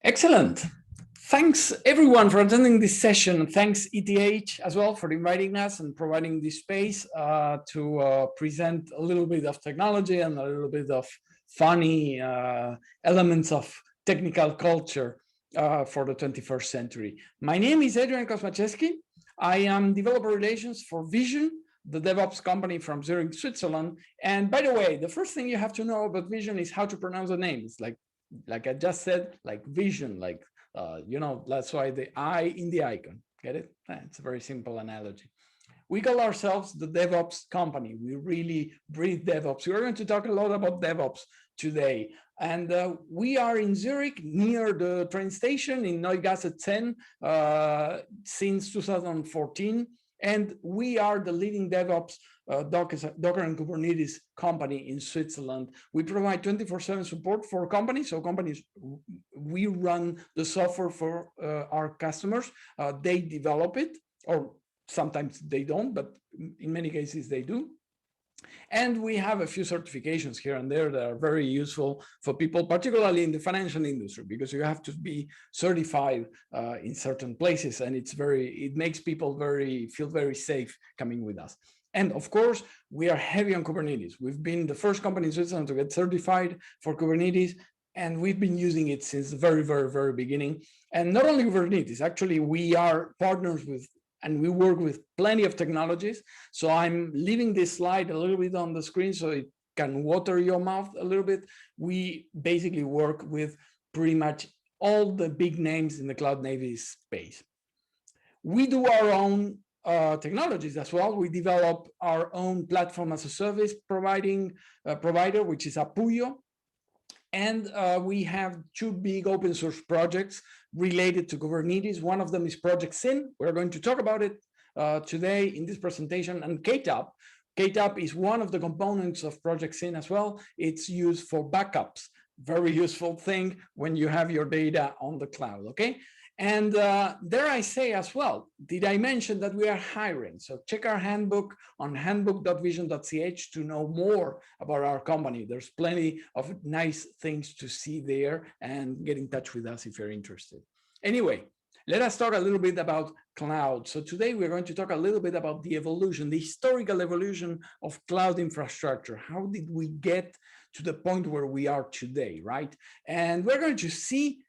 Excellent. Thanks everyone for attending this session. Thanks ETH as well for inviting us and providing this space to present a little bit of technology and a little bit of funny elements of technical culture for the 21st century. My name is Adrian Kosmaczewski. I am developer relations for VSHN, the DevOps company from Zurich, Switzerland. And by the way, the first thing you have to know about VSHN is how to pronounce the name. It's like I just said, like vision, like, you know, that's why the I in the icon. Get it? It's a very simple analogy. We call ourselves the DevOps company. We really breathe DevOps. We're going to talk a lot about DevOps today. And we are in Zurich near the train station in Neugasse 10 since 2014. And we are the leading DevOps Docker and Kubernetes company in Switzerland. We provide 24/7 support for companies. So companies, we run the software for our customers. They develop it, or sometimes they don't, but in many cases they do. And we have a few certifications here and there that are very useful for people, particularly in the financial industry, because you have to be certified in certain places, and it makes people feel very safe coming with us. And of course, we are heavy on Kubernetes. We've been the first company in Switzerland to get certified for Kubernetes, and we've been using it since the very beginning. And not only Kubernetes, actually, we are partners with, and we work with plenty of technologies. So I'm leaving this slide a little bit on the screen so it can water your mouth a little bit. We basically work with pretty much all the big names in the cloud native space. We do our own technologies as well. We develop our own platform as a service provider, which is Apuyo. And we have two big open source projects related to Kubernetes. One of them is Project Syn. We're going to talk about it today in this presentation. And KTAP. KTAP is one of the components of Project Syn as well. It's used for backups. Very useful thing when you have your data on the cloud, okay? And dare I say as well, did I mention that we are hiring? So check our handbook on handbook.vision.ch to know more about our company. There's plenty of nice things to see there, and get in touch with us if you're interested. Anyway, let us talk a little bit about cloud. So today we're going to talk a little bit about the evolution, the historical evolution of cloud infrastructure. How did we get to the point where we are today, right? And we're going to see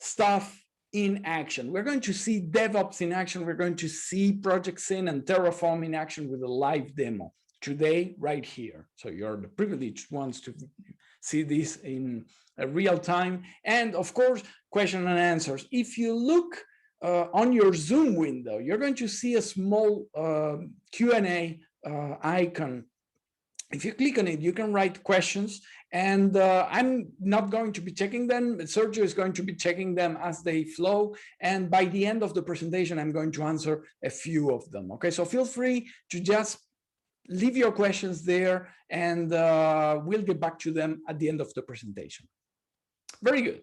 stuff in action. We're going to see DevOps in action. We're going to see Project Syn and Terraform in action with a live demo today, right here. So you're the privileged ones to see this in real time. And of course, question and answers. If you look on your Zoom window, you're going to see a small Q&A icon. If you click on it, you can write questions, and I'm not going to be checking them. Sergio is going to be checking them as they flow. And by the end of the presentation, I'm going to answer a few of them. Okay, so feel free to just leave your questions there, and we'll get back to them at the end of the presentation. Very good.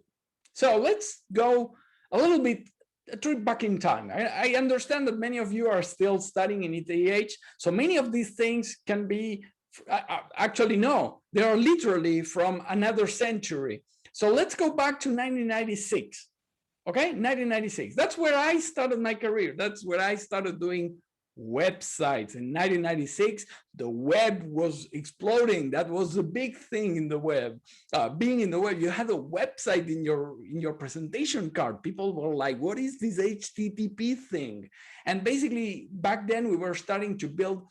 So let's go a little bit a trip back in time. I understand that many of you are still studying in ETH, so many of these things can be actually, no, they are literally from another century. So let's go back to 1996. Okay, 1996. That's where I started my career. That's where I started doing websites. In 1996, the web was exploding. That was the big thing in the web. Being in the web, you had a website in your presentation card. People were like, what is this HTTP thing? And basically, back then, we were starting to build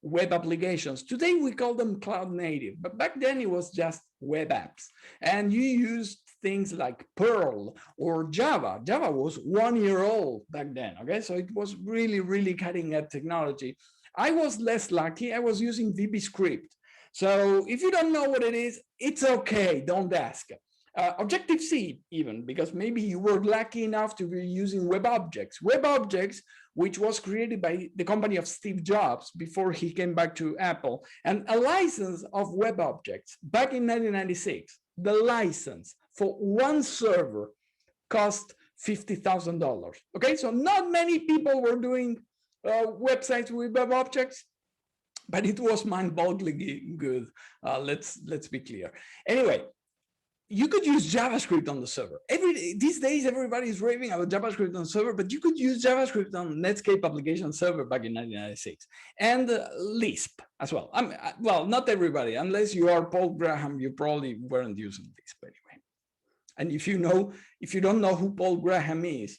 web applications. Today we call them cloud native, but back then it was just web apps. And you used things like Perl or Java. Java was 1 year old back then, okay? So it was really cutting edge technology. I was less lucky. I was using VB-Script. So if you don't know what it is, it's okay, don't ask. Objective-C even, because maybe you were lucky enough to be using WebObjects. WebObjects, which was created by the company of Steve Jobs before he came back to Apple, and a license of WebObjects back in 1996, the license for one server cost $50,000. Okay, so not many people were doing websites with WebObjects, but it was mind-bogglingly good. Let's be clear. Anyway, you could use JavaScript on the server. These days, everybody is raving about JavaScript on the server, but you could use JavaScript on Netscape application server back in 1996, and Lisp as well. Well, not everybody, unless you are Paul Graham, you probably weren't using Lisp anyway. And if you don't know who Paul Graham is,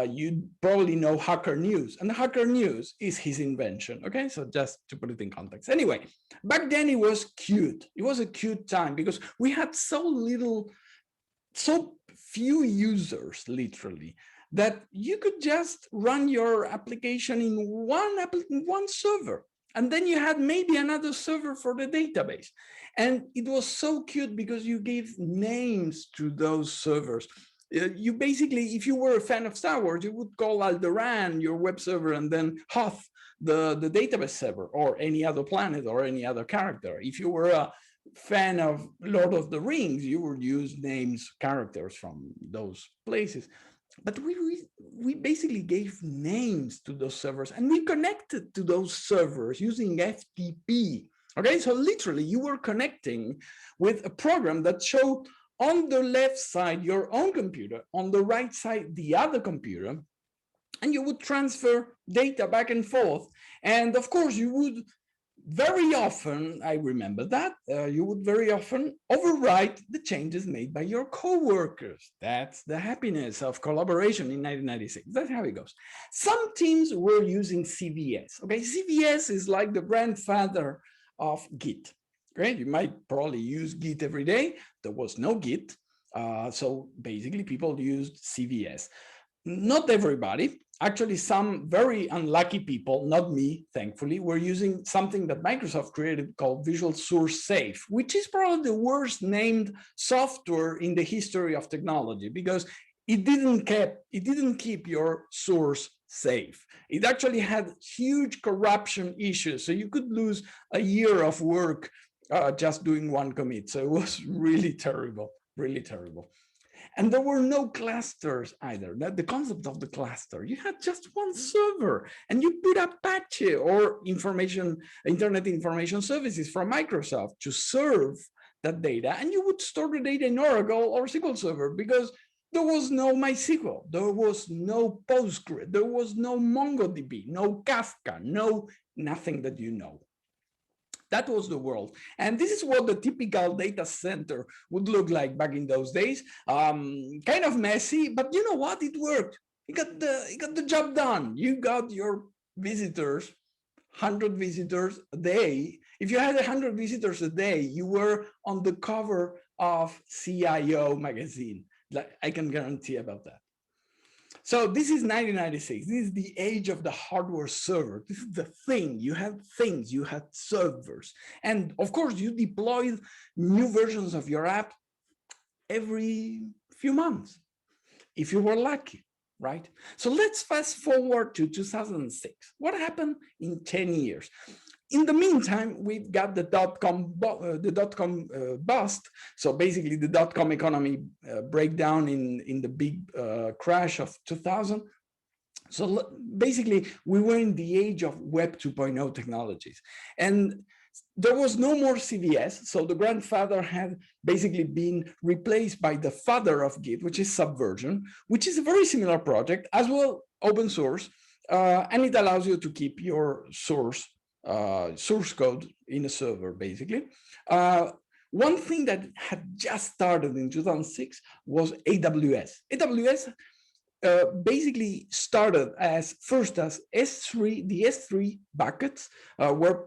you probably know Hacker News, and Hacker News is his invention. Okay, so just to put it in context. Anyway, back then it was cute. It was a cute time because we had so few users, literally, that you could just run your application in one server. And then you had maybe another server for the database. And it was so cute because you gave names to those servers. You basically, if you were a fan of Star Wars, you would call Alderaan your web server, and then Hoth the database server, or any other planet or any other character. If you were a fan of Lord of the Rings, you would use names, characters from those places. But we basically gave names to those servers, and we connected to those servers using FTP. Okay, so literally you were connecting with a program that showed on the left side your own computer, on the right side the other computer, and you would transfer data back and forth. And of course, you would very often, I remember that, you would very often overwrite the changes made by your coworkers. That's the happiness of collaboration in 1996. That's how it goes. Some teams were using CVS. Okay, CVS is like the grandfather of Git. Right? You might probably use Git every day. There was no Git. So basically people used CVS. Not everybody. Actually, some very unlucky people, not me, thankfully, were using something that Microsoft created called Visual Source Safe, which is probably the worst named software in the history of technology, because it didn't keep your source safe. It actually had huge corruption issues, so you could lose a year of work just doing one commit. So it was really terrible, really terrible. And there were no clusters either. The concept of the cluster, you had just one server, and you put Apache or Internet Information Services from Microsoft to serve that data, and you would store the data in Oracle or SQL Server, because there was no MySQL, there was no Postgres, there was no MongoDB, no Kafka, nothing that you know. That was the world. And this is what the typical data center would look like back in those days. Kind of messy, but you know what? It worked. It got the job done. You got your visitors, 100 visitors a day. If you had 100 visitors a day, you were on the cover of CIO magazine. I can guarantee about that. So this is 1996. This is the age of the hardware server. This is the thing. You had things, you had servers. And of course, you deployed new versions of your app every few months, if you were lucky, right? So let's fast forward to 2006. What happened in 10 years? In the meantime, we've got the dot-com bust. So basically the dot-com economy breakdown in the big crash of 2000. So basically we were in the age of Web 2.0 technologies. And there was no more CVS. So the grandfather had basically been replaced by the father of Git, which is Subversion, which is a very similar project, as well open source. And it allows you to keep your source code in a server, basically. One thing that had just started in 2006 was AWS. AWS basically started as S3, the S3 buckets were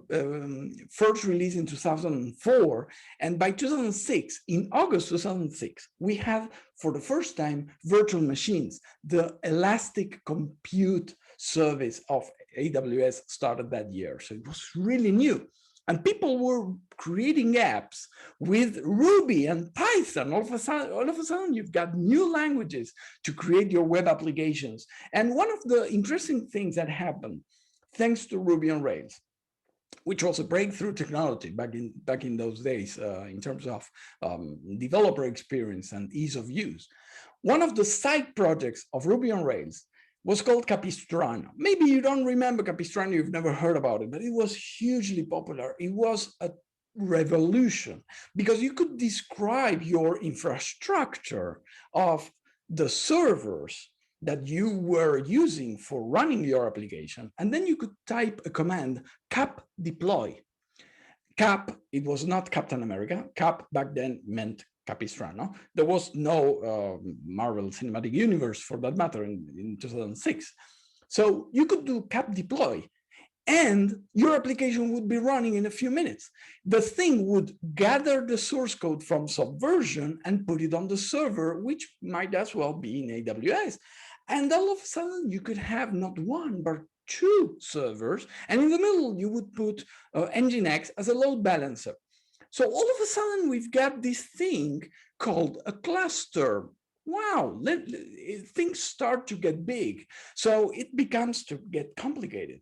first released in 2004. And by 2006, in August 2006, we have, for the first time, virtual machines. The elastic compute service of AWS started that year. So it was really new. And people were creating apps with Ruby and Python. All of a sudden, you've got new languages to create your web applications. And one of the interesting things that happened, thanks to Ruby on Rails, which was a breakthrough technology back in those days in terms of developer experience and ease of use. One of the side projects of Ruby on Rails was called Capistrano. Maybe you don't remember Capistrano, you've never heard about it, but it was hugely popular. It was a revolution, because you could describe your infrastructure of the servers that you were using for running your application, and then you could type a command, cap deploy. Cap, it was not Captain America. Cap back then meant Capistrano. There was no Marvel Cinematic Universe for that matter in 2006. So you could do cap deploy, and your application would be running in a few minutes. The thing would gather the source code from Subversion and put it on the server, which might as well be in AWS. And all of a sudden, you could have not one, but 2 servers. And in the middle, you would put Nginx as a load balancer. So all of a sudden, we've got this thing called a cluster. Wow, things start to get big. So it becomes to get complicated.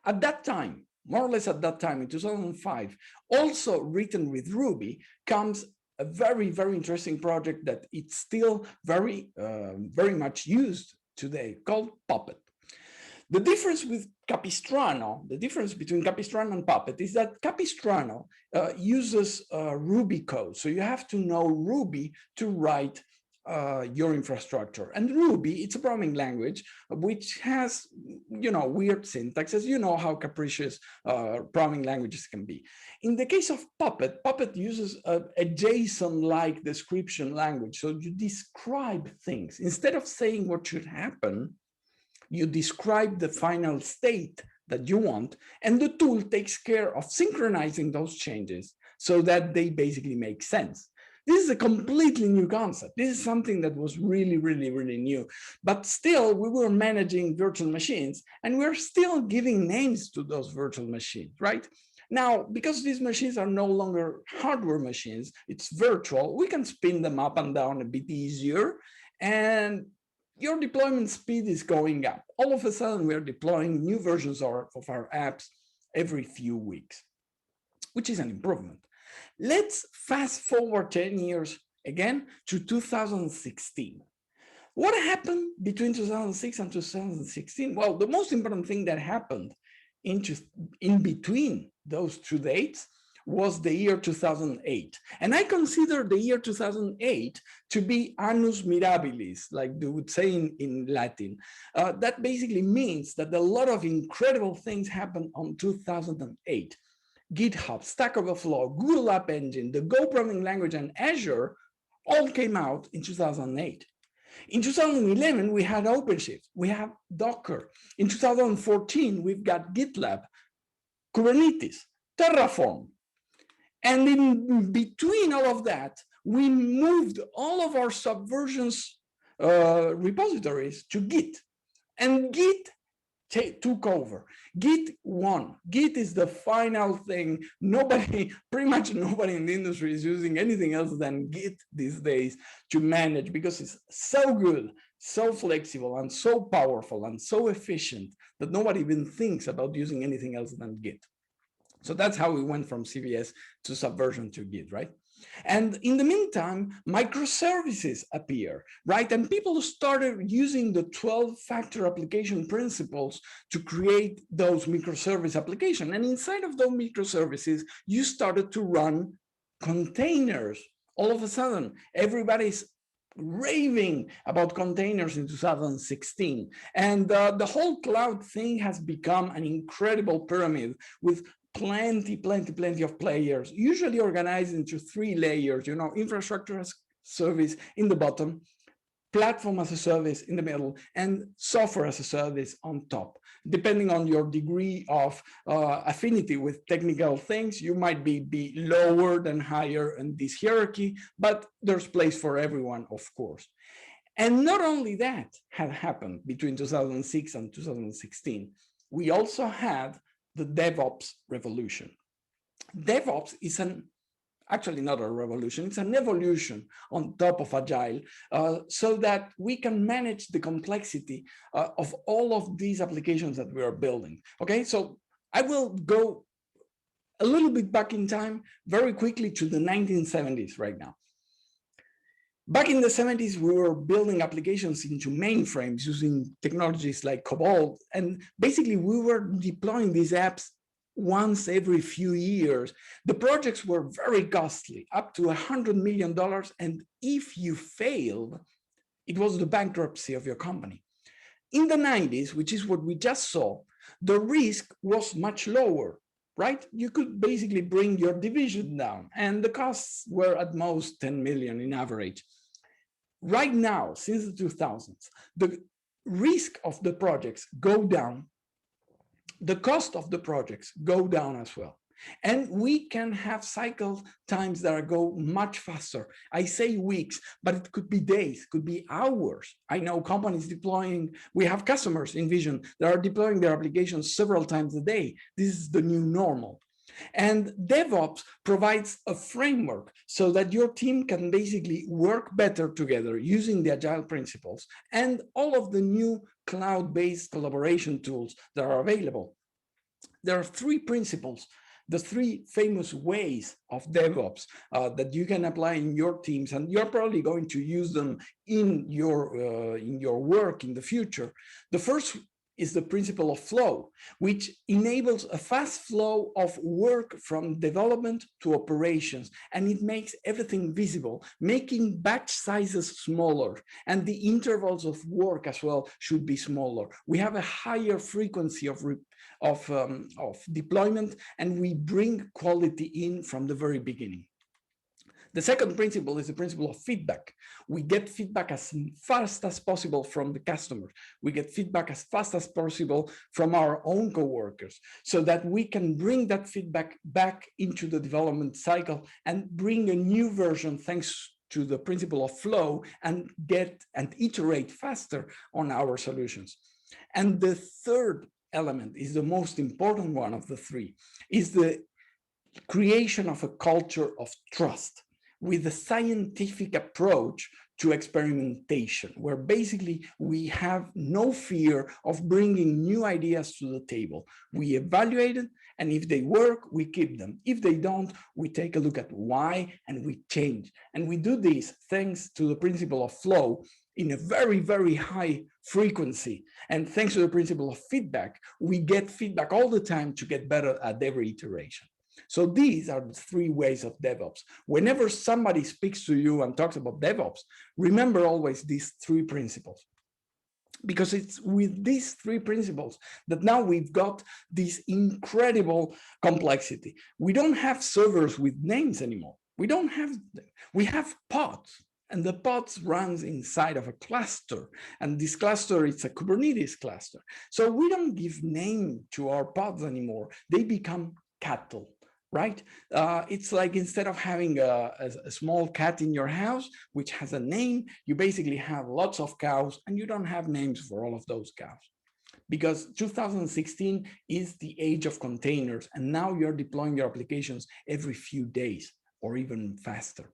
At that time, more or less at that time, in 2005, also written with Ruby, comes a very, very interesting project that it's still very, very much used today, called Puppet. The difference with Capistrano, the difference between Capistrano and Puppet is that Capistrano uses Ruby code. So you have to know Ruby to write your infrastructure. And Ruby, it's a programming language which has, weird syntax, as you know how capricious programming languages can be. In the case of Puppet, Puppet uses a JSON-like description language. So you describe things. Instead of saying what should happen, you describe the final state that you want, and the tool takes care of synchronizing those changes so that they basically make sense. This is a completely new concept. This is something that was really, really, really new. But still, we were managing virtual machines, and we're still giving names to those virtual machines, right? Now, because these machines are no longer hardware machines, it's virtual, we can spin them up and down a bit easier, and your deployment speed is going up. All of a sudden, we're deploying new versions of our apps every few weeks, which is an improvement. Let's fast forward 10 years again to 2016. What happened between 2006 and 2016? Well, the most important thing that happened in between those 2 dates was the year 2008. And I consider the year 2008 to be annus mirabilis, like they would say in Latin. That basically means that a lot of incredible things happened on 2008. GitHub, Stack Overflow, Google App Engine, the Go programming language, and Azure all came out in 2008. In 2011, we had OpenShift, we have Docker. In 2014, we've got GitLab, Kubernetes, Terraform. And in between all of that, we moved all of our Subversion's repositories to Git. And Git took over. Git won. Git is the final thing. Pretty much nobody in the industry is using anything else than Git these days to manage, because it's so good, so flexible, and so powerful, and so efficient that nobody even thinks about using anything else than Git. So that's how we went from CVS to Subversion to Git, right? And in the meantime, microservices appear, right? And people started using the 12-factor application principles to create those microservice applications. And inside of those microservices, you started to run containers. All of a sudden, everybody's raving about containers in 2016. And the whole cloud thing has become an incredible pyramid with plenty of players, usually organized into 3 layers, infrastructure as service in the bottom, platform as a service in the middle, and software as a service on top. Depending on your degree of affinity with technical things, you might be lower than higher in this hierarchy, but there's place for everyone, of course. And not only that had happened between 2006 and 2016, we also had the DevOps revolution. DevOps is actually not a revolution, it's an evolution on top of Agile, so that we can manage the complexity of all of these applications that we are building. Okay, so I will go a little bit back in time very quickly to the 1970s right now. Back in the 70s, we were building applications into mainframes using technologies like COBOL. And basically, we were deploying these apps once every few years. The projects were very costly, up to $100 million. And if you failed, it was the bankruptcy of your company. In the 90s, which is what we just saw, the risk was much lower, right? You could basically bring your division down, and the costs were at most 10 million in average. Right now, since the 2000s, the risk of the projects go down, the cost of the projects go down as well. And we can have cycle times that go much faster. I say weeks, but it could be days, could be hours. I know companies deploying, we have customers in Vision that are deploying their applications several times a day. This is the new normal. And DevOps provides a framework so that your team can basically work better together using the agile principles and all of the new cloud-based collaboration tools that are available. There are three principles, the three famous ways of DevOps that you can apply in your teams, and you're probably going to use them in your work in the future. The first is the principle of flow, which enables a fast flow of work from development to operations, and it makes everything visible, making batch sizes smaller, and the intervals of work as well should be smaller. We have a higher frequency of deployment, and we bring quality in from the very beginning. The second principle is the principle of feedback. We get feedback as fast as possible from the customers. We get feedback as fast as possible from our own coworkers, so that we can bring that feedback back into the development cycle and bring a new version thanks to the principle of flow, and iterate faster on our solutions. And the third element is the most important one of the three, is the creation of a culture of trust, with a scientific approach to experimentation, where basically we have no fear of bringing new ideas to the table. We evaluate it, and if they work, we keep them. If they don't, we take a look at why, and we change. And we do this thanks to the principle of flow in a very, very high frequency. And thanks to the principle of feedback, we get feedback all the time to get better at every iteration. So these are the three ways of DevOps. Whenever somebody speaks to you and talks about DevOps, remember always these three principles. Because it's with these three principles that now we've got this incredible complexity. We don't have servers with names anymore. We have pods. And the pods runs inside of a cluster. And this cluster is a Kubernetes cluster. So we don't give name to our pods anymore. They become cattle. Right? It's like instead of having a small cat in your house, which has a name, you basically have lots of cows, and you don't have names for all of those cows. Because 2016 is the age of containers, and now you're deploying your applications every few days or even faster.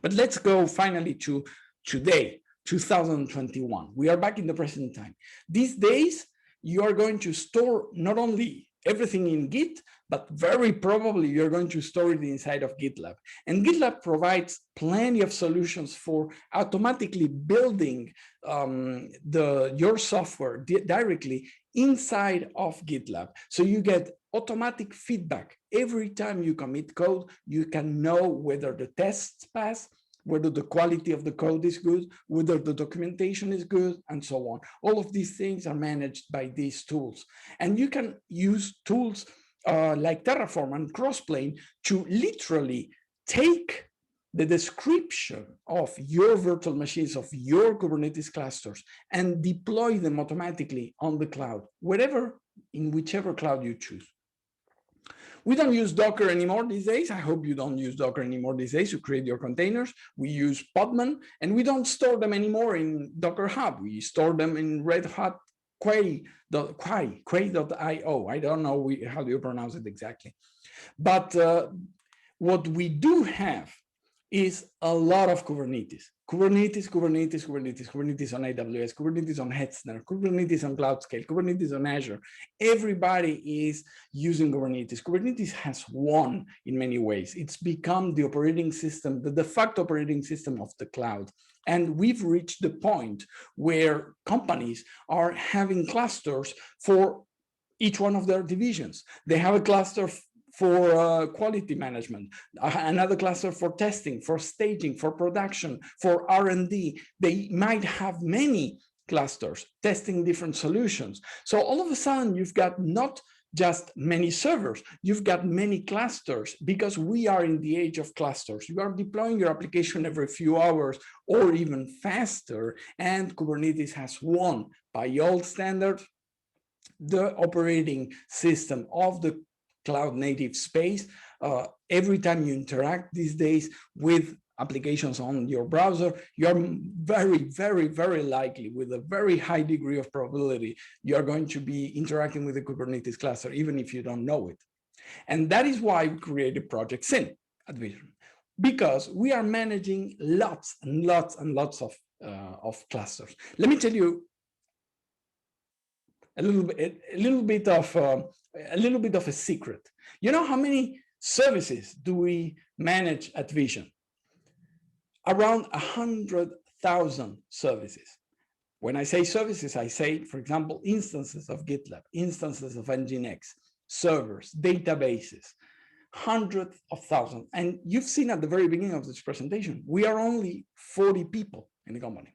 But let's go finally to today, 2021. We are back in the present time. These days, you are going to store not only everything in Git, but very probably you're going to store it inside of GitLab. And GitLab provides plenty of solutions for automatically building your software directly inside of GitLab. So you get automatic feedback. Every time you commit code, you can know whether the tests pass, whether the quality of the code is good, whether the documentation is good, and so on. All of these things are managed by these tools. And you can use tools like Terraform and Crossplane to literally take the description of your virtual machines, of your Kubernetes clusters, and deploy them automatically on the cloud, in whichever cloud you choose. We don't use Docker anymore these days. I hope you don't use Docker anymore these days to create your containers. We use Podman, and we don't store them anymore in Docker Hub. We store them in Red Hat Quay.io. I don't know how do you pronounce it exactly. But what we do have is a lot of Kubernetes. Kubernetes on AWS, Kubernetes on Hetzner, Kubernetes on Cloudscale, Kubernetes on Azure. Everybody is using Kubernetes. Kubernetes has won in many ways. It's become the operating system, the de facto operating system of the cloud. And we've reached the point where companies are having clusters for each one of their divisions. They have a cluster for quality management, another cluster for testing, for staging, for production, for R&D. They might have many clusters testing different solutions. So all of a sudden, you've got not just many servers, you've got many clusters, because we are in the age of clusters. You are deploying your application every few hours or even faster, and Kubernetes has won by all standards the operating system of the cloud native space. Every time you interact these days with applications on your browser, you're very likely, with a very high degree of probability, you're going to be interacting with the Kubernetes cluster, even if you don't know it. And that is why we created Project Syn at Vision, because we are managing lots and lots of clusters. Let me tell you a little bit of a secret. You know how many services do we manage at Vision? Around 100,000 services. When I say services, I say, for example, instances of GitLab, instances of Nginx, servers, databases, hundreds of thousands. And you've seen at the very beginning of this presentation, we are only 40 people in the company.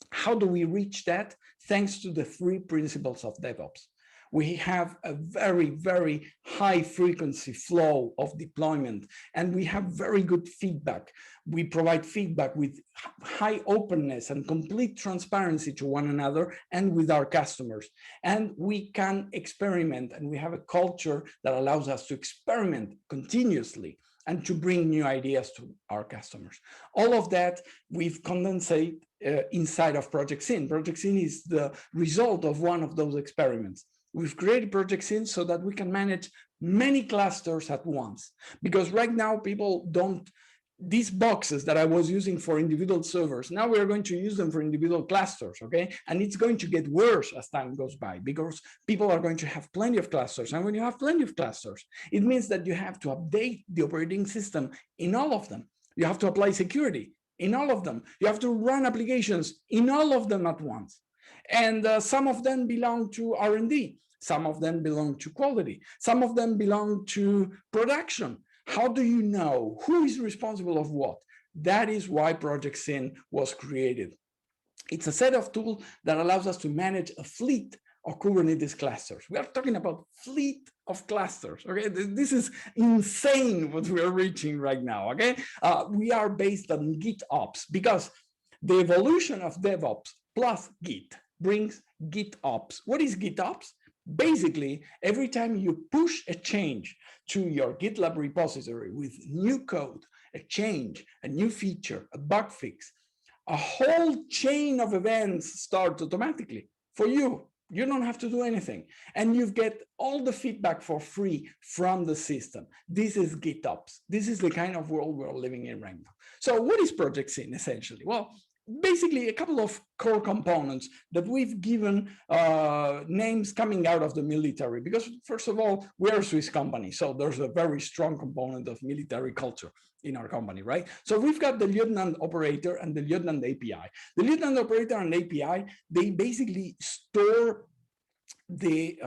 How do we reach that? Thanks to the 3 principles of DevOps. We have a very high frequency flow of deployment, and we have very good feedback. We provide feedback with high openness and complete transparency to one another and with our customers. And we can experiment, and we have a culture that allows us to experiment continuously and to bring new ideas to our customers. All of that we've condensated inside of Project Syn. Project Syn is the result of one of those experiments. We've created Project Syn so that we can manage many clusters at once. Because right now, people don't, these boxes that I was using for individual servers, now we're going to use them for individual clusters, okay? And it's going to get worse as time goes by, because people are going to have plenty of clusters. And when you have plenty of clusters, it means that you have to update the operating system in all of them. You have to apply security in all of them. You have to run applications in all of them at once. And some of them belong to R&D. Some of them belong to quality. Some of them belong to production. How do you know who is responsible of what? That is why Project Syn was created. It's a set of tools that allows us to manage a fleet of Kubernetes clusters. We are talking about fleet of clusters, okay? This is insane what we are reaching right now, okay? We are based on GitOps, because the evolution of DevOps plus Git brings GitOps. What is GitOps? Basically, every time you push a change to your GitLab repository with new code, a change, a new feature, a bug fix, a whole chain of events starts automatically for you. You don't have to do anything. And you get all the feedback for free from the system. This is GitOps. This is the kind of world we're living in right now. So what is Project Syn essentially? Well, basically a couple of core components that we've given names coming out of the military, because first of all, we are a Swiss company, so there's a very strong component of military culture in our company, right? So we've got the lieutenant operator and the lieutenant API. The lieutenant operator and API, they basically store they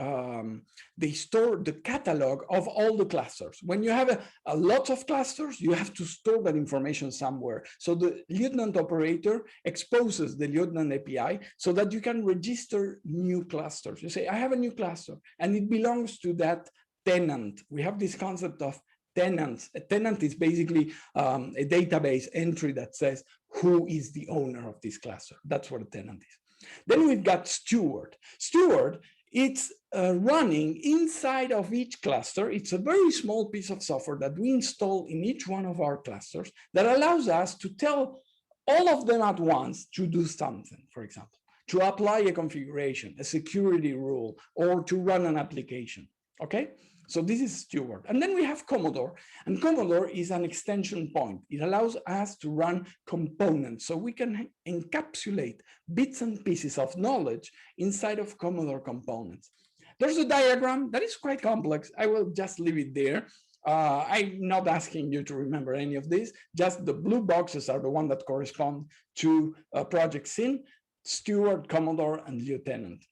store the catalog of all the clusters. When you have a lot of clusters, you have to store that information somewhere. So the lieutenant operator exposes the lieutenant API so that you can register new clusters. You say, I have a new cluster, and it belongs to that tenant. We have this concept of tenants. A tenant is basically a database entry that says who is the owner of this cluster. That's what a tenant is. Then we've got steward. Steward, it's running inside of each cluster. It's a very small piece of software that we install in each one of our clusters that allows us to tell all of them at once to do something, for example, to apply a configuration, a security rule, or to run an application, okay? So this is steward. And then we have Commodore, and Commodore is an extension point. It allows us to run components, so we can encapsulate bits and pieces of knowledge inside of Commodore components. There's a diagram that is quite complex. I will just leave it there. I'm not asking you to remember any of this. Just the blue boxes are the ones that correspond to Project Syn, steward, Commodore, and lieutenant.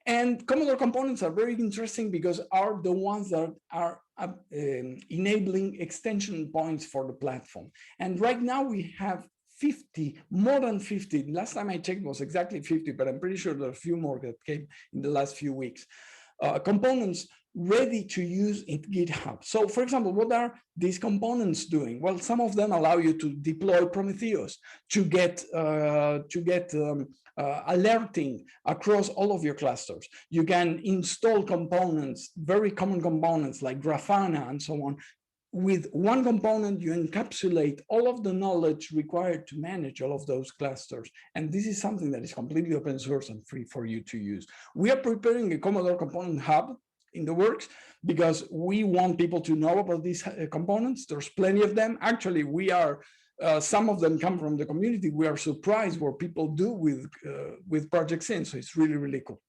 And Commodore components are very interesting because are the ones that are enabling extension points for the platform. And right now we have 50, more than 50. Last time I checked was exactly 50, but I'm pretty sure there are a few more that came in the last few weeks. Components ready to use in GitHub. So for example, what are these components doing? Well, some of them allow you to deploy Prometheus, to get alerting across all of your clusters. You can install components, very common components like Grafana and so on. With one component, you encapsulate all of the knowledge required to manage all of those clusters. And this is something that is completely open source and free for you to use. We are preparing a Commodore Component Hub in the works because we want people to know about these components. There's plenty of them. Actually, we are, some of them come from the community. We are surprised what people do with Project Syn. So it's really, really cool.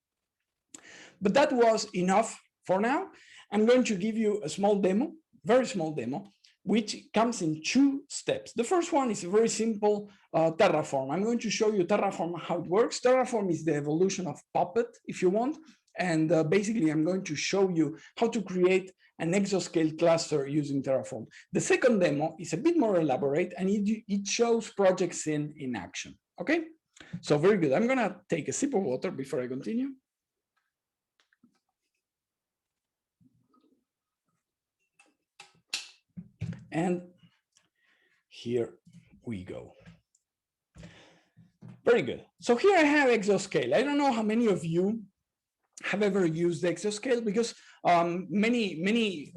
But that was enough for now. I'm going to give you a small demo, very small demo, which comes in 2 steps. The first one is a very simple Terraform. I'm going to show you Terraform, how it works. Terraform is the evolution of Puppet, if you want. And basically, I'm going to show you how to create an Exoscale cluster using Terraform. The second demo is a bit more elaborate, and it shows Project Syn in action. Okay, so very good. I'm going to take a sip of water before I continue. And here we go. Very good. So here I have Exoscale. I don't know how many of you have ever used Exoscale, because many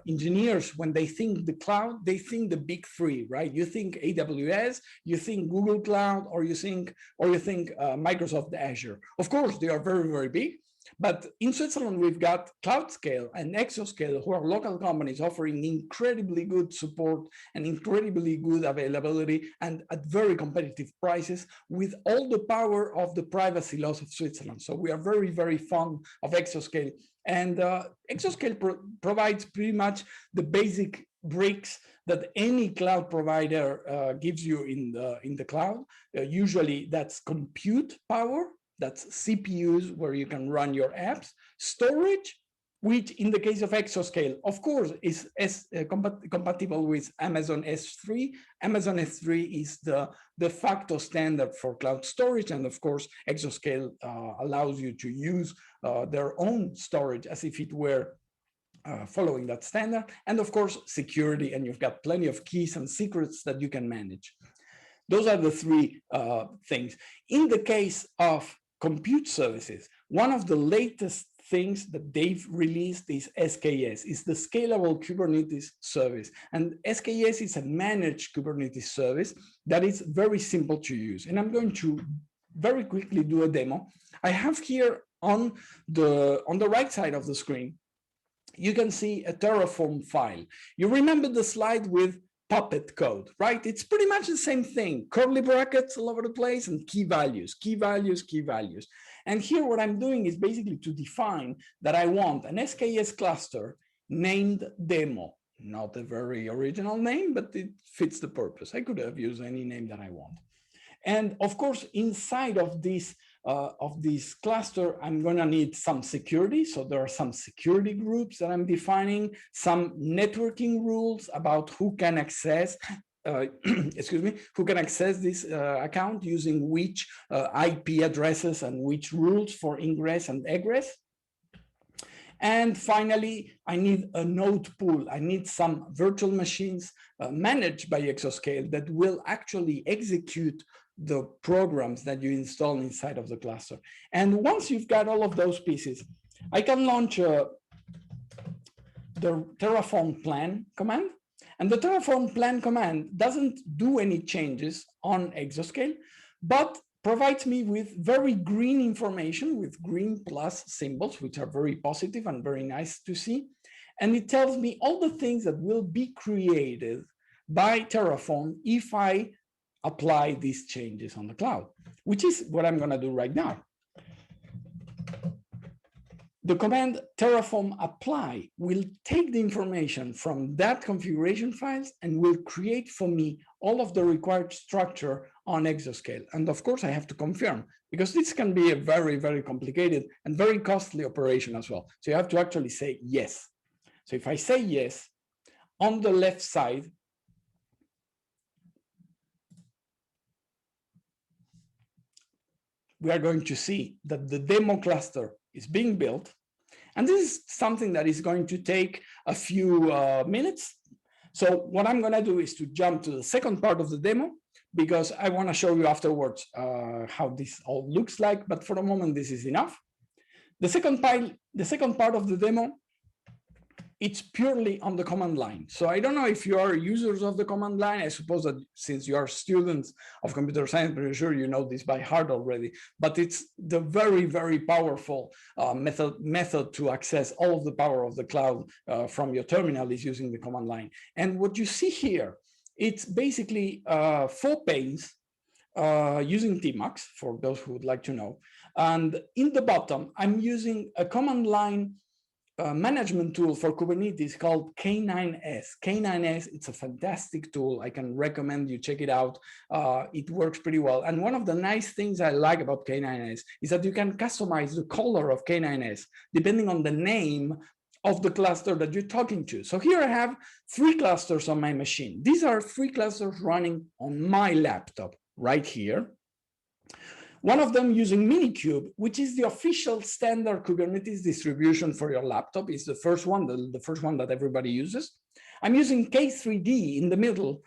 engineers, when they think the cloud, they think the big 3, right? You think AWS, you think Google Cloud, or you think Microsoft Azure. Of course, they are very, very big. But in Switzerland, we've got CloudScale and Exoscale, who are local companies offering incredibly good support and incredibly good availability and at very competitive prices with all the power of the privacy laws of Switzerland. So we are very, very fond of Exoscale. And Exoscale provides pretty much the basic bricks that any cloud provider gives you in the cloud. Usually that's compute power. That's CPUs where you can run your apps, storage, which in the case of Exoscale, of course, is compatible with Amazon S3. Amazon S3 is the de facto standard for cloud storage. And of course, Exoscale allows you to use their own storage as if it were following that standard. And of course, security, and you've got plenty of keys and secrets that you can manage. Those are the 3 things. In the case of compute services, one of the latest things that they've released is SKS, is the Scalable Kubernetes Service. And SKS is a managed Kubernetes service that is very simple to use. And I'm going to very quickly do a demo. I have here on the right side of the screen, you can see a Terraform file. You remember the slide with Puppet code, right? It's pretty much the same thing, curly brackets all over the place and key values, key values, key values. And here what I'm doing is basically to define that I want an SKS cluster named demo, not a very original name, but it fits the purpose. I could have used any name that I want. And of course, inside of this cluster, I'm going to need some security. So there are some security groups that I'm defining, some networking rules about who can access, who can access this account using which IP addresses and which rules for ingress and egress. And finally, I need a node pool. I need some virtual machines managed by Exoscale that will actually execute the programs that you install inside of the cluster. And once you've got all of those pieces, I can launch the Terraform plan command. And the Terraform plan command doesn't do any changes on Exoscale, but provides me with very green information with green plus symbols, which are very positive and very nice to see. And it tells me all the things that will be created by Terraform if I apply these changes on the cloud, which is what I'm going to do right now. The command Terraform apply will take the information from that configuration files and will create for me all of the required structure on Exoscale. And of course, I have to confirm, because this can be a very, very complicated and very costly operation as well. So you have to actually say yes. So if I say yes, on the left side, we are going to see that the demo cluster is being built. And this is something that is going to take a few minutes. So what I'm going to do is to jump to the second part of the demo, because I want to show you afterwards how this all looks like. But for the moment, this is enough. The second part of the demo, it's purely on the command line. So I don't know if you are users of the command line. I suppose that since you are students of computer science, I'm pretty sure you know this by heart already. But it's the very, very powerful method to access all of the power of the cloud from your terminal is using the command line. And what you see here, it's basically 4 panes using Tmax, for those who would like to know. And in the bottom, I'm using a command line management tool for Kubernetes called K9s. K9s, it's a fantastic tool. I can recommend you check it out. It works pretty well. And one of the nice things I like about K9s is that you can customize the color of K9s depending on the name of the cluster that you're talking to. So here I have 3 clusters on my machine. These are 3 clusters running on my laptop right here. One of them using Minikube, which is the official standard Kubernetes distribution for your laptop. Is the first one, the first one that everybody uses. I'm using K3D in the middle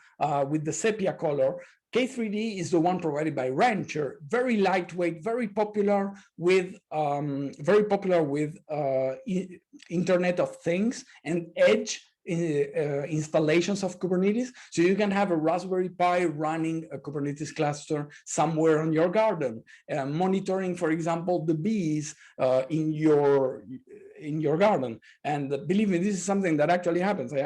with the sepia color. K3D is the one provided by Rancher, very lightweight, very popular with Internet of Things and edge installations of Kubernetes. So you can have a Raspberry Pi running a Kubernetes cluster somewhere on your garden, monitoring, for example, the bees in your garden. And believe me, this is something that actually happens. We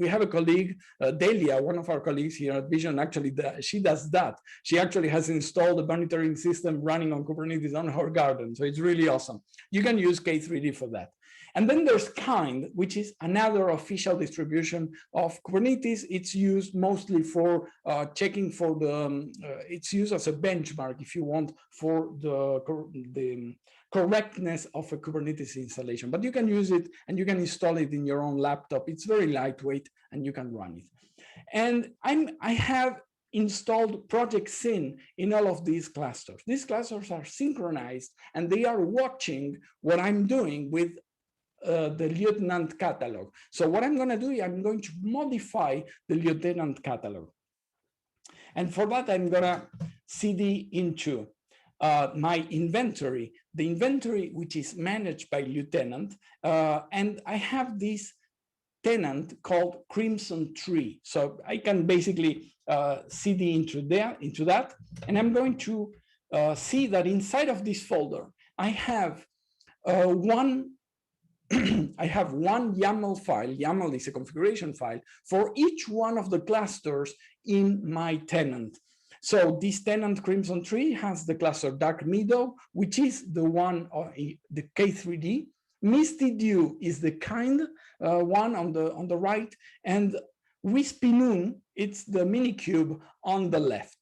have a colleague, Delia, one of our colleagues here at Vision, actually, she does that. She actually has installed a monitoring system running on Kubernetes on her garden. So it's really awesome. You can use K3D for that. And then there's Kind, which is another official distribution of Kubernetes. It's used mostly for checking for the, it's used as a benchmark, if you want, for the correctness of a Kubernetes installation. But you can use it and you can install it in your own laptop. It's very lightweight and you can run it. And I have installed Project Syn in all of these clusters. These clusters are synchronized and they are watching what I'm doing with the lieutenant catalog. So what I'm going to do is I'm going to modify the lieutenant catalog. And for that, I'm going to cd into my inventory, the inventory which is managed by lieutenant. And I have this tenant called Crimson Tree. So I can basically cd into that. And I'm going to see that inside of this folder, I have one YAML file. YAML is a configuration file for each one of the clusters in my tenant. So this tenant Crimson Tree has the cluster Dark Meadow, which is the one, the K3D. Misty Dew is the Kind one on the right, and Wispy Moon, it's the Minikube on the left.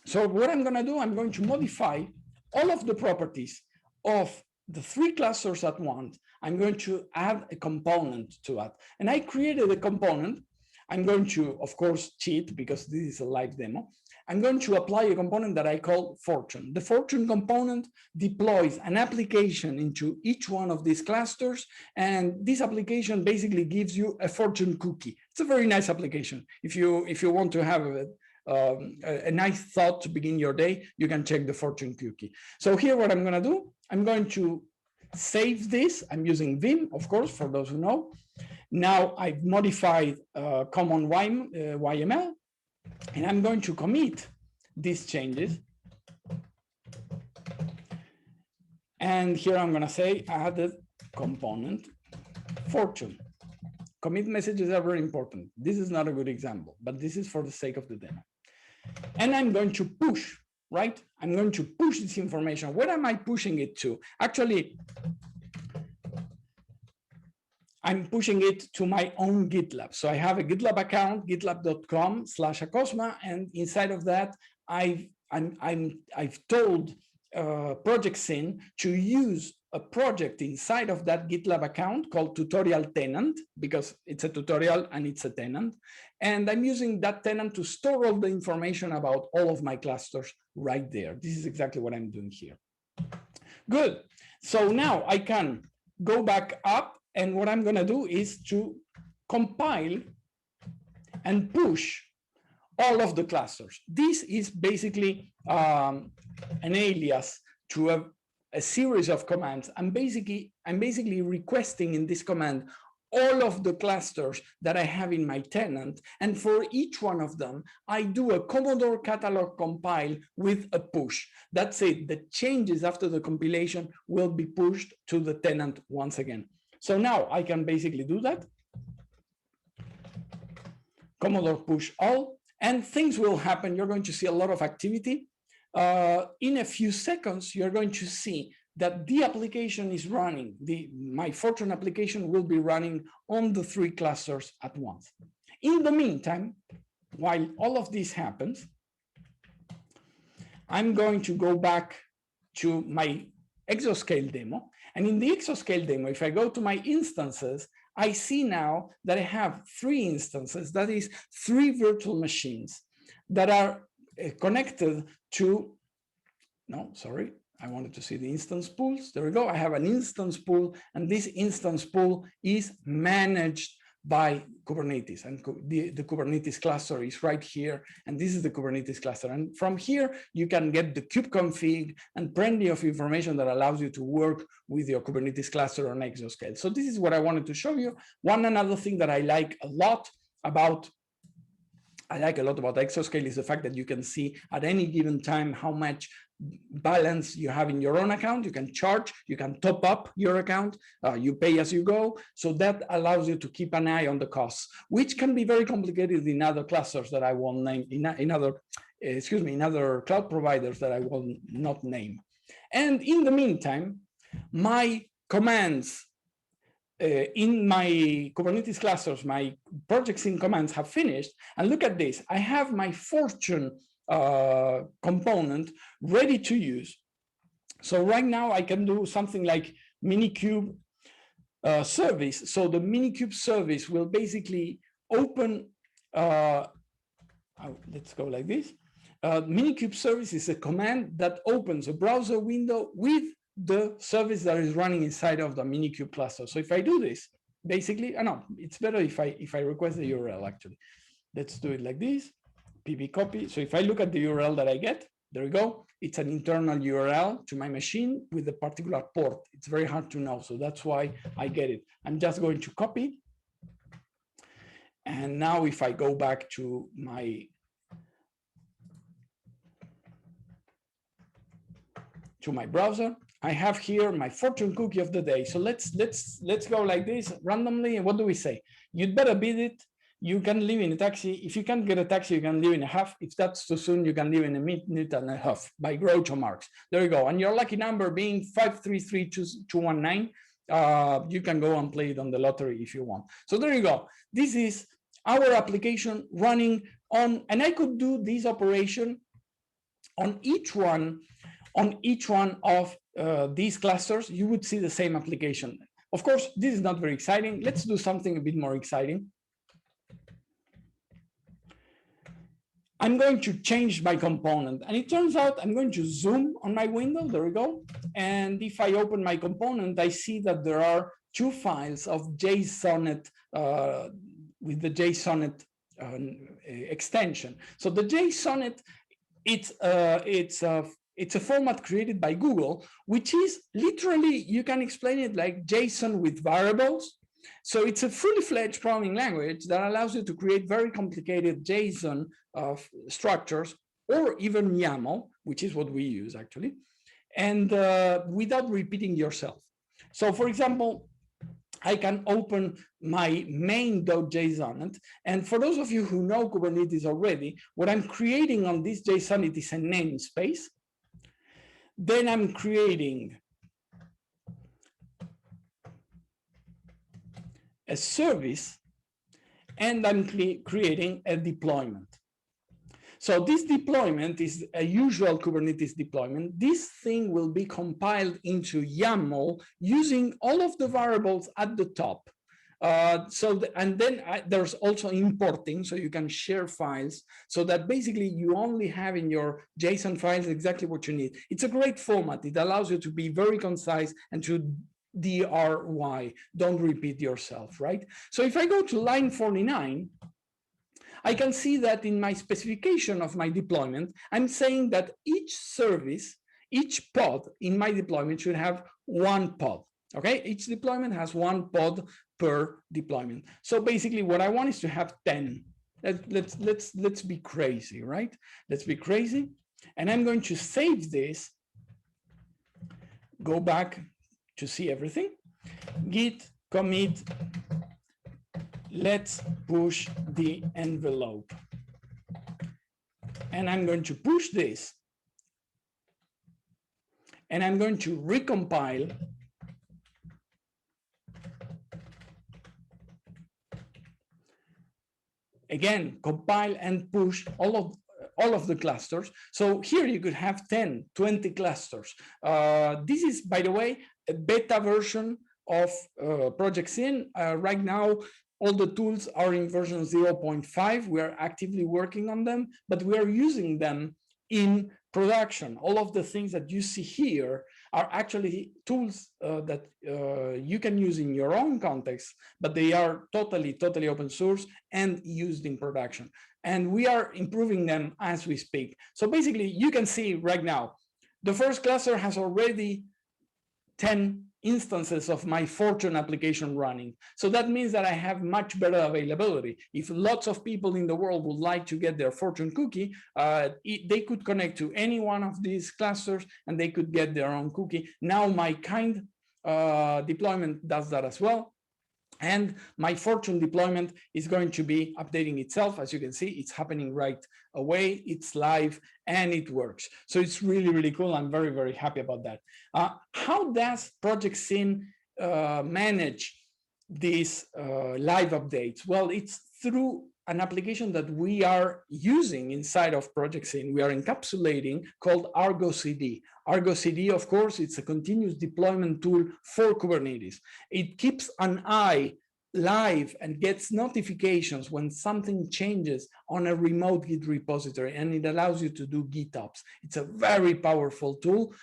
So what I'm going to do, I'm going to modify all of the properties of the 3 clusters at once. I'm going to add a component to that. And I created a component. I'm going to, of course, cheat because this is a live demo. I'm going to apply a component that I call Fortune. The Fortune component deploys an application into each one of these clusters. And this application basically gives you a Fortune cookie. It's a very nice application. If you want to have a nice thought to begin your day, you can check the Fortune cookie. So here, what I'm going to do, I'm going to save this. I'm using Vim, of course, for those who know. Now I've modified common YML, and I'm going to commit these changes. And here I'm going to say added component Fortune. Commit messages are very important. This is not a good example, but this is for the sake of the demo. And I'm going to push, right? I'm going to push this information. Where am I pushing it to? Actually, I'm pushing it to my own GitLab. So I have a GitLab account, gitlab.com/Acosma, and inside of that, I've told Project Syn to use a project inside of that GitLab account called tutorial tenant, because it's a tutorial and it's a tenant. And I'm using that tenant to store all the information about all of my clusters right there. This is exactly what I'm doing here. Good. So now I can go back up, and what I'm going to do is to compile and push all of the clusters. This is basically an alias to a series of commands. I'm basically requesting in this command all of the clusters that I have in my tenant, and for each one of them, I do a Commodore catalog compile with a push. That's it. The changes after the compilation will be pushed to the tenant once again. So now I can basically do that. Commodore push all, and things will happen. You're going to see a lot of activity. In a few seconds, you're going to see that the application is running. My Fortran application will be running on the 3 clusters at once. In the meantime, while all of this happens, I'm going to go back to my Exoscale demo. And in the Exoscale demo, if I go to my instances, I see now that I have 3 instances, that is 3 virtual machines that are connected to, no, sorry, I wanted to see the instance pools. There we go. I have an instance pool, and this instance pool is managed by Kubernetes, and the Kubernetes cluster is right here, and this is the Kubernetes cluster. And from here, you can get the kubeconfig and plenty of information that allows you to work with your Kubernetes cluster on Exoscale. So this is what I wanted to show you. Another thing that I like a lot about Exoscale is the fact that you can see at any given time how much balance you have in your own account. You can charge, you can top up your account, you pay as you go. So that allows you to keep an eye on the costs, which can be very complicated in other clusters that I won't name, in other cloud providers that I will not name. And in the meantime, my commands in my Kubernetes clusters, my Project Syn commands have finished. And look at this, I have my Fortran component ready to use. So right now I can do something like Minikube service. So the Minikube service will basically open, let's go like this. Minikube service is a command that opens a browser window with the service that is running inside of the Minikube cluster. So if I do this, basically, no, it's better if I request the URL actually. Let's do it like this. PB copy. So if I look at the URL that I get, there we go. It's an internal URL to my machine with a particular port. It's very hard to know. So that's why I get it. I'm just going to copy. And now if I go back to my browser, I have here my Fortran cookie of the day. So let's go like this randomly. And what do we say? You'd better beat it. You can live in a taxi. If you can't get a taxi, you can live in a half. If that's too soon, you can live in a minute and a half by Groucho Marx. There you go. And your lucky number being 533219. You can go and play it on the lottery if you want. So there you go. This is our application running on, and I could do this operation on each one of these clusters. You would see the same application. Of course, this is not very exciting. Let's do something a bit more exciting. I'm going to change my component, and it turns out I'm going to zoom on my window. There we go. And if I open my component, I see that there are 2 files of JSONet with the JSONet extension. So the JSONet, it's a format created by Google, which is literally, you can explain it like JSON with variables. So it's a fully fledged programming language that allows you to create very complicated JSON structures, or even YAML, which is what we use actually, and without repeating yourself. So for example, I can open my main.json, and for those of you who know Kubernetes already, what I'm creating on this JSON, it is a namespace. Then I'm creating a service, and I'm creating a deployment. So this deployment is a usual Kubernetes deployment. This thing will be compiled into YAML using all of the variables at the top. And then there's also importing, so you can share files, so that basically you only have in your JSON files exactly what you need. It's a great format. It allows you to be very concise and to DRY, don't repeat yourself, right? So if I go to line 49, I can see that in my specification of my deployment, I'm saying that each service, each pod in my deployment should have one pod. Okay, each deployment has one pod per deployment. So basically, what I want is to have 10. Let's be crazy, right? Let's be crazy, and I'm going to save this. Go back to see everything. Git commit. Let's push the envelope. And I'm going to push this. And I'm going to recompile. Again, compile and push all of the clusters. So here you could have 10, 20 clusters. This is, by the way, a beta version of Project Syn. Right now, all the tools are in version 0.5. We are actively working on them, but we are using them in production. All of the things that you see here are actually tools that you can use in your own context, but they are totally open source and used in production. And we are improving them as we speak. So basically, you can see right now, the first cluster has already 10 instances of my Fortune application running. So that means that I have much better availability. If lots of people in the world would like to get their Fortune cookie, they could connect to any one of these clusters and they could get their own cookie. Now my kind deployment does that as well. And my Fortune deployment is going to be updating itself. As you can see, it's happening right away. It's live and it works. So it's really cool. I'm very happy about that. How does Project Syn manage these live updates? Well, it's through an application that we are using inside of Project Syn. We are encapsulating called Argo CD. Argo CD, of course, it's a continuous deployment tool for Kubernetes. It keeps an eye live and gets notifications when something changes on a remote Git repository, and it allows you to do GitOps. It's a very powerful tool,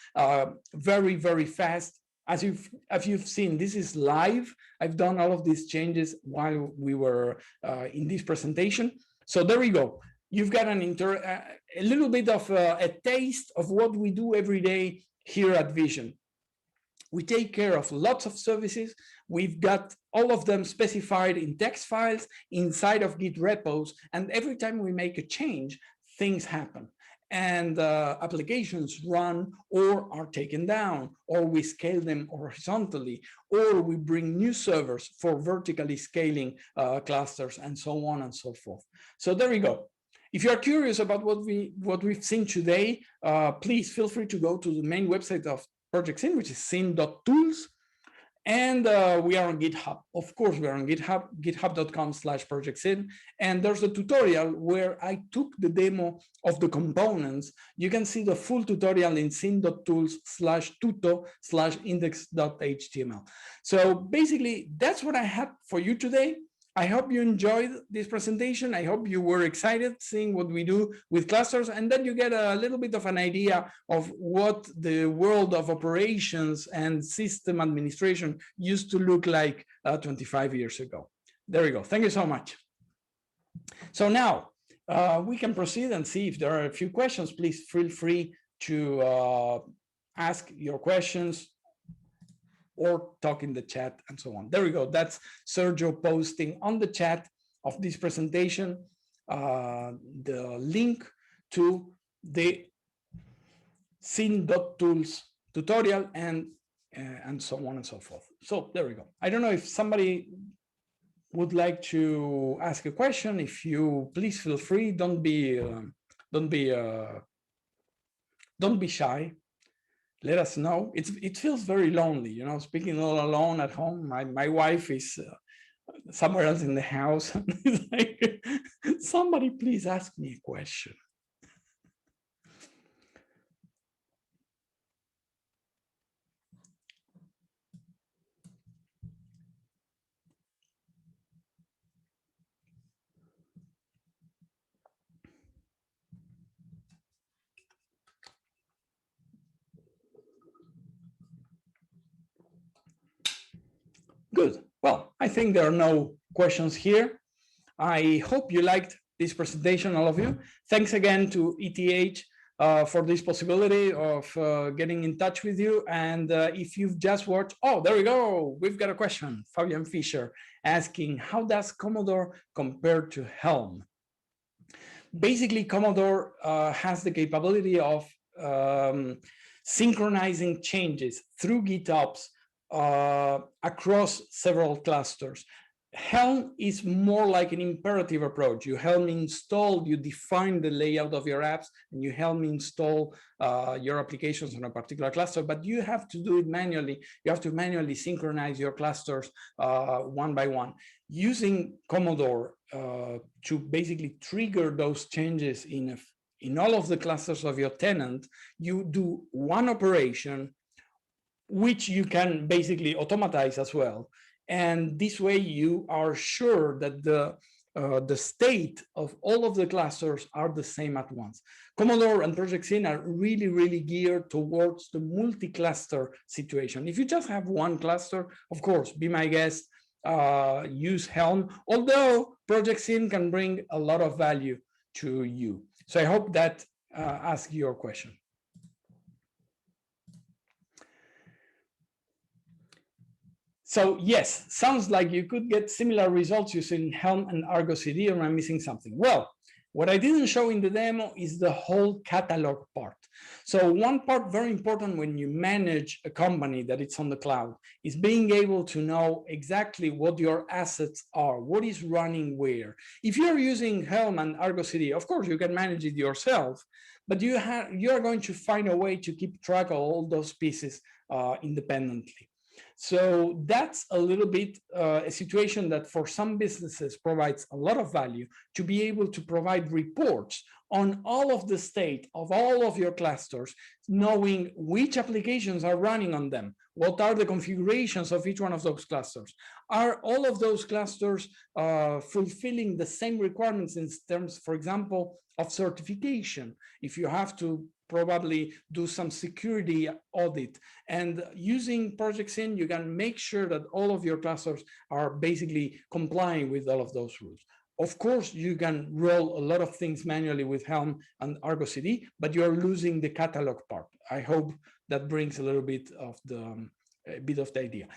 very fast. As you've seen, this is live. I've done all of these changes while we were in this presentation. So there we go. You've got a little bit of a taste of what we do every day here at Vision. We take care of lots of services. We've got all of them specified in text files inside of Git repos. And every time we make a change, things happen. And applications run or are taken down, or we scale them horizontally, or we bring new servers for vertically scaling clusters, and so on and so forth. So there we go. If you are curious about what we've seen today, please feel free to go to the main website of Project Syn, which is syn.tools. And we are on GitHub. Of course, we are on GitHub, github.com/projectsyn. And there's a tutorial where I took the demo of the components. You can see the full tutorial in syn.tools/tuto/index.html. So basically, that's what I had for you today. I hope you enjoyed this presentation. I hope you were excited seeing what we do with clusters, and then you get a little bit of an idea of what the world of operations and system administration used to look like 25 years ago. There we go. Thank you so much. So now we can proceed and see if there are a few questions. Please feel free to ask your questions or talk in the chat and so on. There we go. That's Sergio posting on the chat of this presentation the link to the syn.tools tutorial and so on and so forth. So there we go. I don't know if somebody would like to ask a question. If you please feel free. Don't be shy. Let us know. It feels very lonely, you know, speaking all alone at home. My wife is somewhere else in the house. It's like, somebody please ask me a question. Good. Well, I think there are no questions here. I hope you liked this presentation, all of you. Thanks again to ETH for this possibility of getting in touch with you. And if you've just watched, oh, there we go. We've got a question. Fabian Fischer asking, how does Commodore compare to Helm? Basically, Commodore has the capability of synchronizing changes through GitOps across several clusters. Helm is more like an imperative approach. You Helm install, you define the layout of your apps, and you Helm install your applications on a particular cluster, but you have to do it manually. You have to manually synchronize your clusters one by one. Using Commodore to basically trigger those changes in all of the clusters of your tenant, you do one operation, which you can basically automatize as well. And this way you are sure that the state of all of the clusters are the same at once. Commodore and Project Syn are really, really geared towards the multi-cluster situation. If you just have one cluster, of course, be my guest, use Helm, although Project Syn can bring a lot of value to you. So I hope that asks your question. So yes, sounds like you could get similar results using Helm and Argo CD, or I'm missing something. Well, what I didn't show in the demo is the whole catalog part. So one part very important when you manage a company that it's on the cloud is being able to know exactly what your assets are, what is running where. If you're using Helm and Argo CD, of course you can manage it yourself, but you are going to find a way to keep track of all those pieces independently. So that's a little bit a situation that for some businesses provides a lot of value, to be able to provide reports on all of the state of all of your clusters, knowing which applications are running on them, what are the configurations of each one of those clusters, are all of those clusters fulfilling the same requirements in terms, for example, of certification, if you have to probably do some security audit. And using Project Syn, you can make sure that all of your clusters are basically complying with all of those rules. Of course, you can roll a lot of things manually with Helm and Argo CD, but you're losing the catalog part. I hope that brings a little bit of the idea.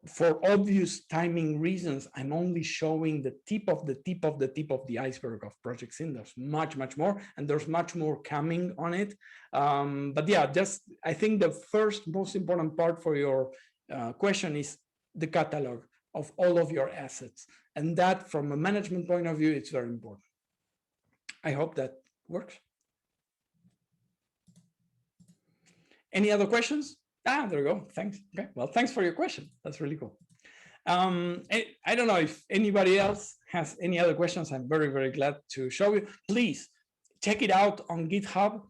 For obvious timing reasons, I'm only showing the tip of the iceberg of Project Syn. There's much, much more, and there's much more coming on it. But yeah, I think the first most important part for your question is the catalog of all of your assets. And that, from a management point of view, it's very important. I hope that works. Any other questions? Ah, there we go. Thanks. Okay. Well, thanks for your question. That's really cool. I don't know if anybody else has any other questions. I'm very, very glad to show you. Please check it out on GitHub.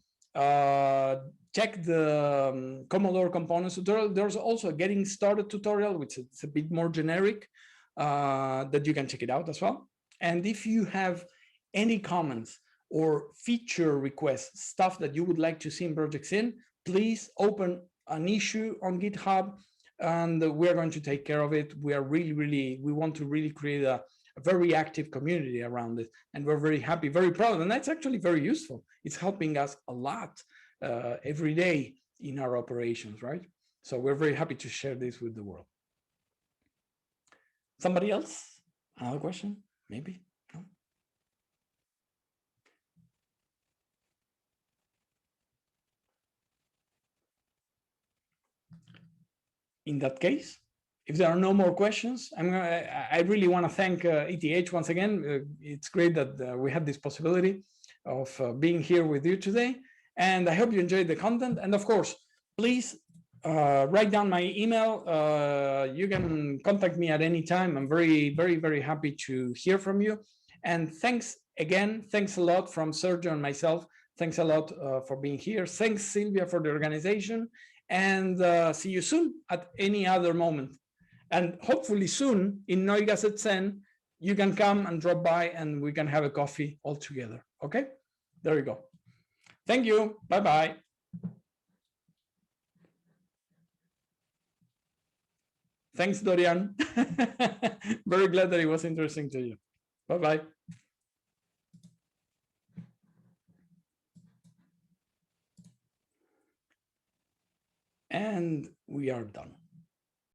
Check the Commodore components tutorial. There's also a getting started tutorial, which is a bit more generic, that you can check it out as well. And if you have any comments or feature requests, stuff that you would like to see in Project Syn, please open an issue on GitHub, and we're going to take care of it. We are we want to really create a very active community around it, and we're very happy, very proud, and that's actually very useful. It's helping us a lot every day in our operations, right? So we're very happy to share this with the world. Somebody else? Another question? Maybe? No? In that case, if there are no more questions, I really want to thank ETH once again. It's great that we had this possibility of being here with you today. And I hope you enjoyed the content. And of course, please write down my email. You can contact me at any time. I'm very, very, very happy to hear from you. And thanks again. Thanks a lot from Sergio and myself. Thanks a lot for being here. Thanks, Sylvia, for the organization. And see you soon at any other moment. And hopefully soon in VSHN, you can come and drop by and we can have a coffee all together. Okay, there we go. Thank you. Bye-bye. Thank Thanks, Dorian. Very glad that it was interesting to you. Bye-bye. And we are done.